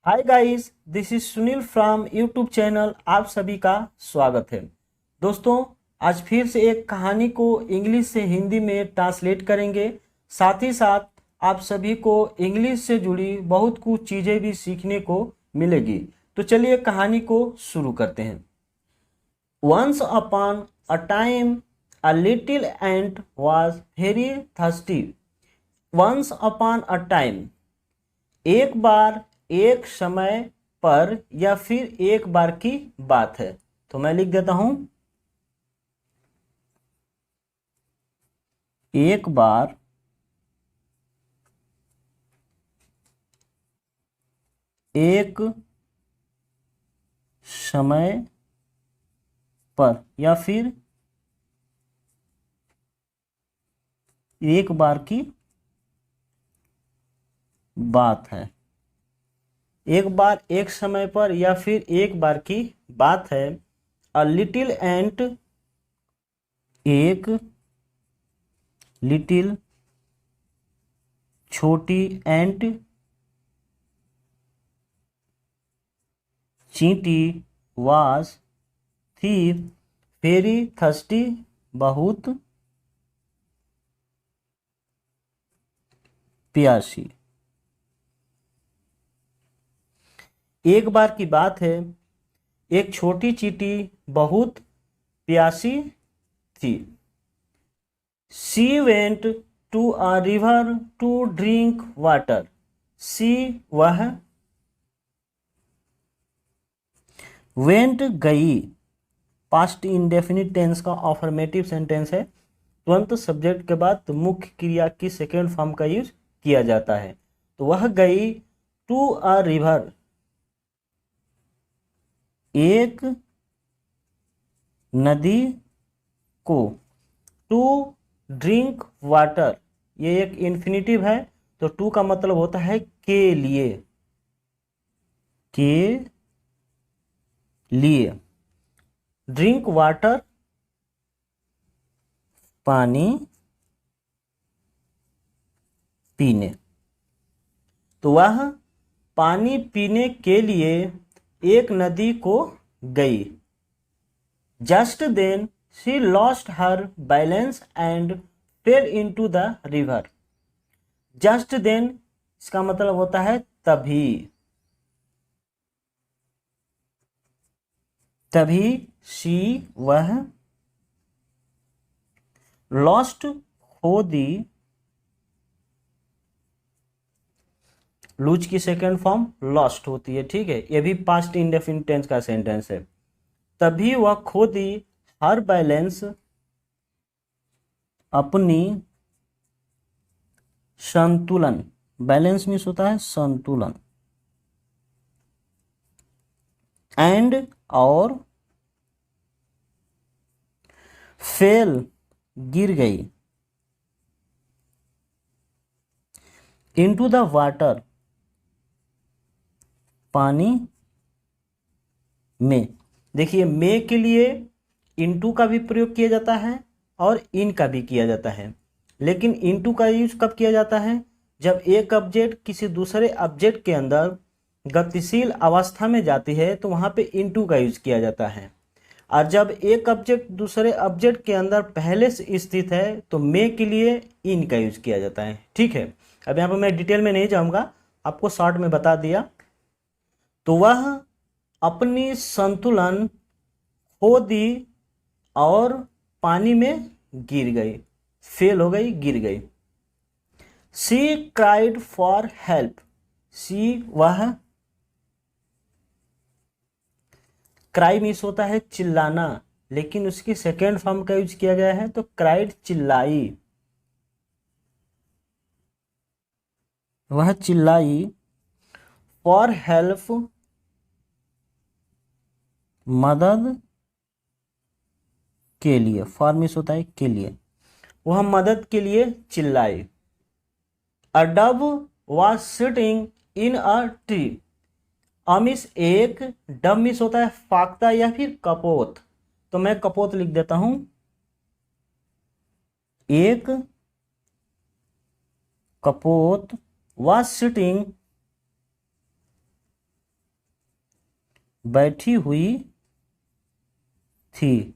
Hi guys, this is Sunil from YouTube channel. आप सभी का स्वागत है। दोस्तों, आज फिर से एक कहानी को इंग्लिश से हिंदी में ट्रांसलेट करेंगे। साथ ही साथ आप सभी को इंग्लिश से जुड़ी बहुत कुछ चीज़ें भी सीखने को मिलेगी। तो चलिए कहानी को शुरू करते हैं। Once upon a time, a little ant was very thirsty. Once upon a time, एक बार, एक समय पर या फिर एक बार की बात है। तो मैं लिख देता हूं, एक बार, एक समय पर या फिर एक बार की बात है। एक बार, एक समय पर या फिर एक बार की बात है। अ लिटिल एंट, एक लिटिल छोटी एंट, चींटी, वाज थी वेरी थर्स्टी, बहुत प्यासी। एक बार की बात है, एक छोटी चींटी बहुत प्यासी थी। She went to a river to drink water. She, वह, वेंट, गई, पास्ट इंडेफिनिट टेंस का अफर्मेटिव सेंटेंस है। तुरंत सब्जेक्ट के बाद मुख्य क्रिया की सेकेंड फॉर्म का यूज किया जाता है। तो वह गई टू अ रिवर, एक नदी को, टू ड्रिंक वाटर, ये एक इन्फिनिटिव है। तो टू का मतलब होता है के लिए, के लिए। ड्रिंक वाटर, पानी पीने। तो वह पानी पीने के लिए एक नदी को गई। Just then she lost her balance and fell into the river. Just then इसका मतलब होता है तभी, तभी, शी, वह, लॉस्ट, खो दी, लूज की सेकेंड फॉर्म लॉस्ट होती है, ठीक है। ये भी पास्ट इंडेफिनिट टेंस का सेंटेंस है। तभी वह खो दी हर बैलेंस, अपनी संतुलन। बैलेंस मीन्स होता है संतुलन। एंड, और, फेल, गिर गई, इनटू द वाटर, पानी में। देखिए, में के लिए इनटू का भी प्रयोग किया जाता है और इन का भी किया जाता है। लेकिन इनटू का यूज कब किया जाता है? जब एक ऑब्जेक्ट किसी दूसरे ऑब्जेक्ट के अंदर गतिशील अवस्था में जाती है तो वहां पे इनटू का यूज किया जाता है। और जब एक ऑब्जेक्ट दूसरे ऑब्जेक्ट के अंदर पहले से स्थित है तो में के लिए इन का यूज किया जाता है, ठीक है। अब यहाँ पर मैं डिटेल में नहीं जाऊंगा, आपको शॉर्ट में बता दिया। तो वह अपनी संतुलन खो दी और पानी में गिर गई, फेल हो गई, गिर गई। She cried for help. She, वह, क्राई मीन्स होता है चिल्लाना, लेकिन उसकी सेकेंड फॉर्म का यूज किया गया है तो क्राइड, चिल्लाई। वह चिल्लाई फॉर हेल्प, मदद के लिए। फॉर मीन्स होता है के लिए, वह मदद के लिए चिल्लाई। A dove was sitting in a tree. अमिस एक, डव मिस होता है फाख्ता या फिर कपोत। तो मैं कपोत लिख देता हूं। एक कपोत वॉज सिटिंग बैठी हुई थी।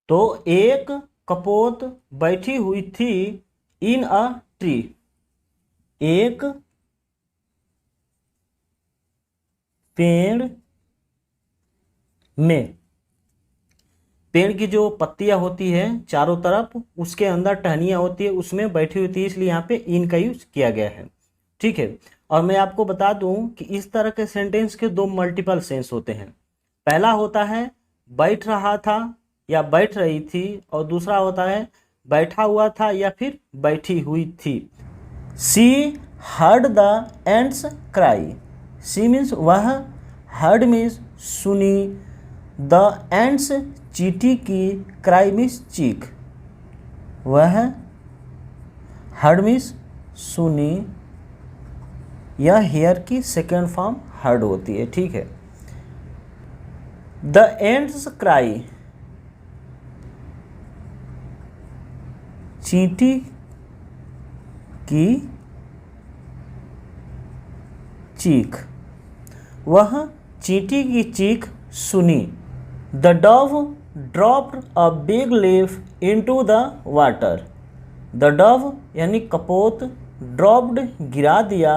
तो एक कपोत बैठी हुई थी इन अ ट्री। एक पेड़ में, पेड़ की जो पत्तियां होती है चारों तरफ, उसके अंदर टहनियां होती है, उसमें बैठी हुई थी, इसलिए यहाँ पे इन का यूज किया गया है। ठीक है। और मैं आपको बता दूं कि इस तरह के सेंटेंस के दो मल्टीपल सेंस होते हैं। पहला होता है बैठ रहा था या बैठ रही थी, और दूसरा होता है बैठा हुआ था या फिर बैठी हुई थी। She heard the ant's cry. She means वह, हर्ड मीन्स सुनी, द एंड्स चींटी की, क्राई मीन्स चीख। वह, हर्ड मीन्स सुनी, यह हेयर की सेकेंड फॉर्म हर्ड होती है। ठीक है। द एंड्स क्राई, चींटी की चीख। वह चींटी की चीख सुनी। The Dove dropped a big leaf into the water. The Dove यानी कपोत, ड्रॉप्ड गिरा दिया,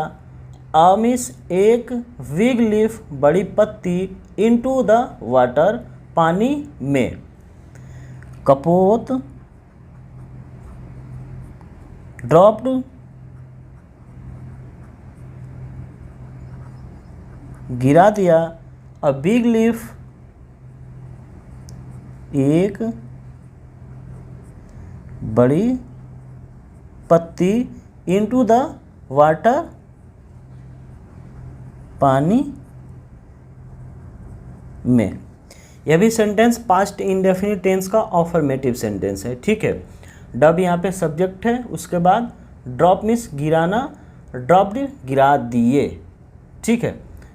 अ मीन्स एक, बिग लीफ बड़ी पत्ती, इनटू द वाटर पानी में। कपोत ड्रॉप्ड गिरा दिया, अ बिग लीफ एक बड़ी पत्ती, इनटू द वाटर पानी में। यह भी सेंटेंस पास्ट इंडेफिनिट टेंस का अफर्मेटिव सेंटेंस है। ठीक है। डब यहाँ पे सब्जेक्ट है, उसके बाद ड्रॉप मीन्स गिराना, ड्रॉप्ड गिरा दिए। ठीक है।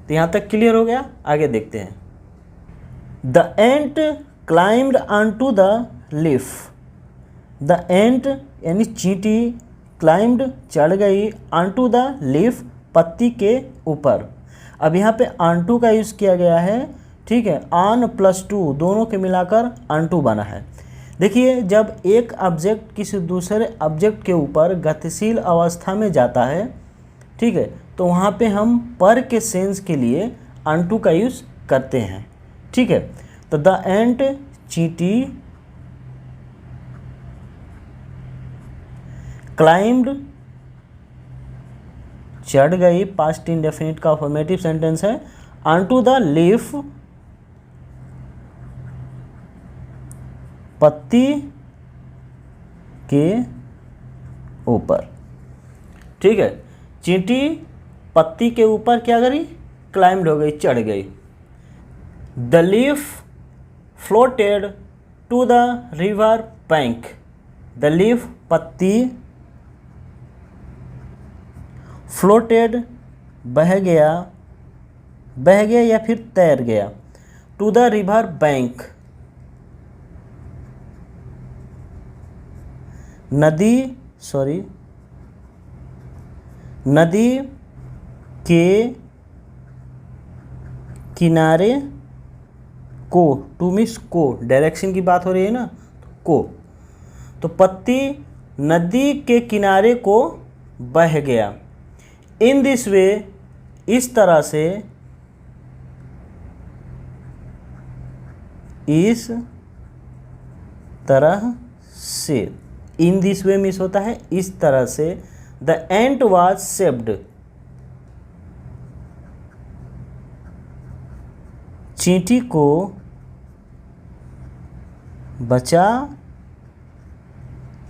तो यहाँ तक क्लियर हो गया। आगे देखते हैं। The ant climbed onto the leaf. The ant यानी चींटी, क्लाइम्ड चढ़ गई, ऑनटू द लीफ पत्ती के ऊपर। अब यहाँ पे ऑनटू का यूज़ किया गया है। ठीक है। ऑन प्लस टू दोनों के मिलाकर ऑनटू बना है। देखिए, जब एक ऑब्जेक्ट किसी दूसरे ऑब्जेक्ट के ऊपर गतिशील अवस्था में जाता है, ठीक है, तो वहाँ पे हम पर के सेंस के लिए ऑनटू का यूज़ करते हैं। ठीक है। तो द एंट चींटी, क्लाइम्ड चढ़ गई, पास्ट इंडेफिनिट का फॉर्मेटिव सेंटेंस है, ऑनटू द लीफ पत्ती के ऊपर। ठीक है। चींटी पत्ती के ऊपर क्या करी, क्लाइम्ड हो गई, चढ़ गई। The leaf floated to the river bank. The leaf पत्ती, फ्लोटेड बह गया, बह गया या फिर तैर गया, टू द रिवर बैंक नदी, सॉरी नदी के किनारे को, टू मीन्स को, डायरेक्शन की बात हो रही है ना, को। तो पत्ती नदी के किनारे को बह गया। इन दिस वे, इस तरह से, इस तरह से, इन दिस वे मीन्स होता है इस तरह से। द एंट वाज सेव्ड, चींटी को बचा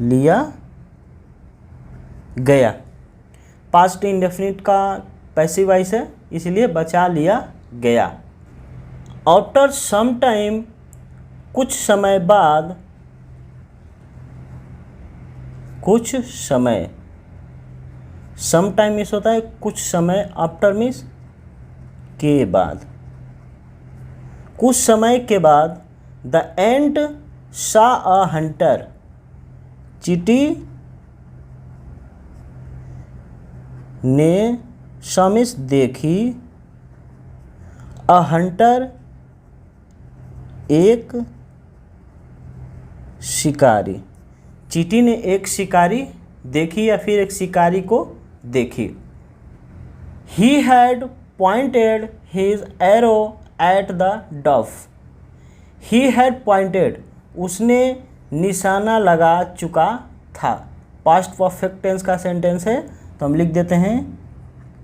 लिया गया। पास्ट इंडेफिनिट का पैसिव वॉइस है, इसलिए बचा लिया गया। आफ्टर सम टाइम, कुछ समय बाद, कुछ समय, सम टाइम मीन्स होता है कुछ समय, आफ्टर मीन्स के बाद, कुछ समय के बाद। The ant saw a Hunter, चींटी ने, सॉ मीन्स देखी, अ हंटर एक शिकारी, चींटी ने एक शिकारी देखी या फिर एक शिकारी को देखी। He had pointed his arrow at the dove. He had pointed, उसने निशाना लगा चुका था। पास्ट परफेक्ट टेंस का सेंटेंस है तो हम लिख देते हैं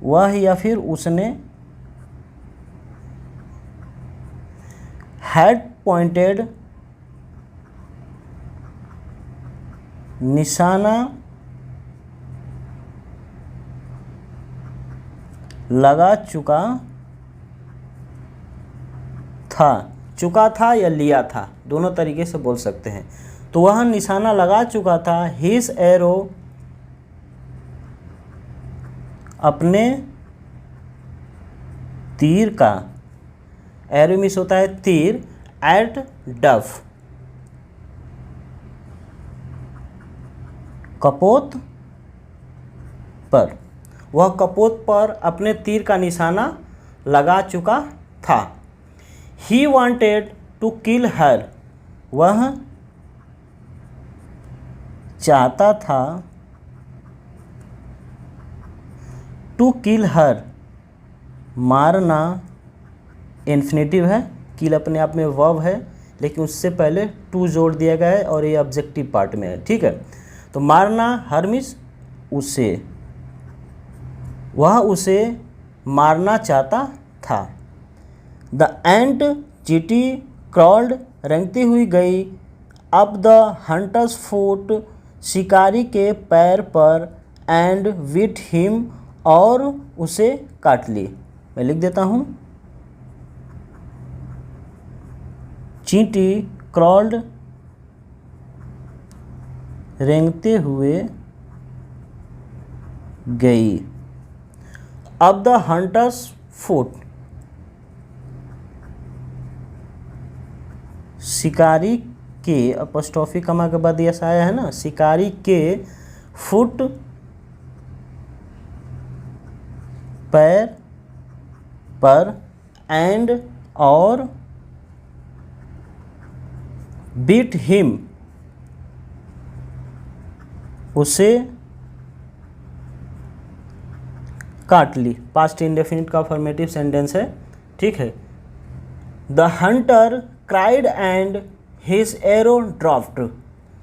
वह या फिर उसने। had pointed, निशाना लगा चुका था, चुका था या लिया था, दोनों तरीके से बोल सकते हैं। तो वह निशाना लगा चुका था। हिज एरो, अपने तीर का, एरो मीन्स होता है तीर, एट डव, कपोत पर, वह कपोत पर अपने तीर का निशाना लगा चुका था। ही वॉन्टेड टू किल हर, वह चाहता था, टू किल हर, मारना इन्फिनेटिव है, किल अपने आप में वर्ब है लेकिन उससे पहले टू जोड़ दिया गया है और ये ऑब्जेक्टिव पार्ट में है, ठीक है। तो मारना, हर मीन्स उसे, वह उसे मारना चाहता था। द एंट, चींटी, क्रॉल्ड, रेंगती हुई गई, अप द हंटर्स फुट, शिकारी के पैर पर, एंड विट हिम, और उसे काट ली। मैं लिख देता हूँ, चींटी क्रॉल्ड, रेंगते हुए गई, अब द हंटर्स फुट, शिकारी के, अपॉस्ट्रोफी कमा के बाद यस आया है ना, शिकारी के फुट, पैर पर, एंड, और, बीट हिम, उसे काट ली। पास्ट इंडेफिनिट का अफर्मेटिव सेंटेंस है, ठीक है। The Hunter cried and his arrow dropped,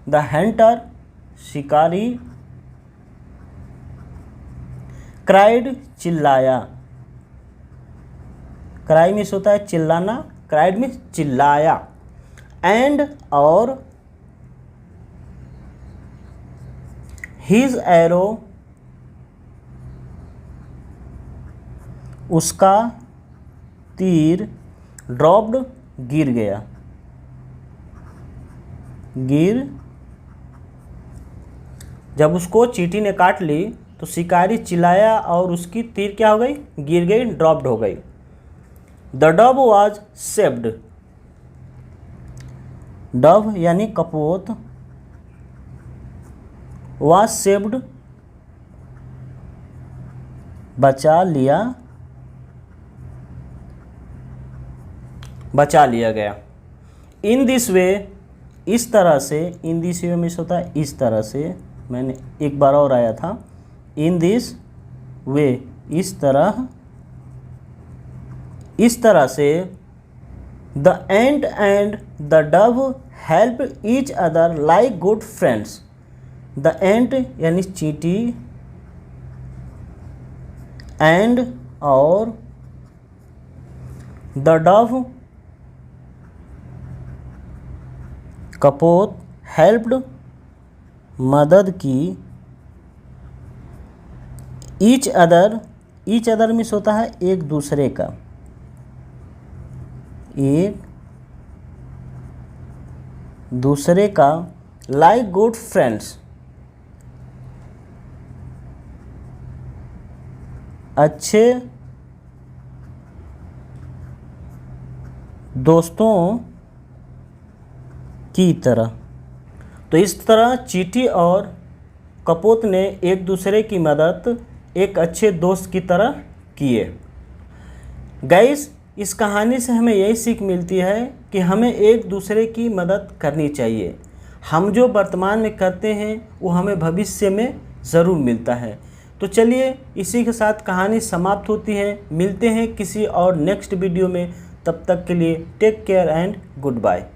the Hunter, शिकारी, क्राइड, चिल्लाया, क्राई मीन्स होता है चिल्लाना, क्राइड मीन्स चिल्लाया, एंड, और, हिज एरो, उसका तीर, ड्रॉप्ड, गिर गया, गिर, जब उसको चींटी ने काट ली तो शिकारी चिल्लाया और उसकी तीर क्या हो गई, गिर गई, ड्रॉप्ड हो गई। The Dove was saved, Dove यानी कपोत, वॉज सेव्ड, बचा लिया, बचा लिया गया। इन दिस वे, इस तरह से, इन दिस वे में होता है इस तरह से, मैंने एक बार और आया था, इन दिस वे, इस तरह से, the ant and the dove help each other like good friends, the ant यानी चींटी, एंड, और, द डव, कपोत, हेल्प्ड, मदद की, each other, each other means होता है एक दूसरे का, एक दूसरे का, लाइक गुड फ्रेंड्स, अच्छे दोस्तों की तरह। तो इस तरह चींटी और कपोत ने एक दूसरे की मदद एक अच्छे दोस्त की तरह किए। गाइस, इस कहानी से हमें यही सीख मिलती है कि हमें एक दूसरे की मदद करनी चाहिए। हम जो वर्तमान में करते हैं वो हमें भविष्य में ज़रूर मिलता है। तो चलिए इसी के साथ कहानी समाप्त होती है। मिलते हैं किसी और नेक्स्ट वीडियो में। तब तक के लिए take care and good bye.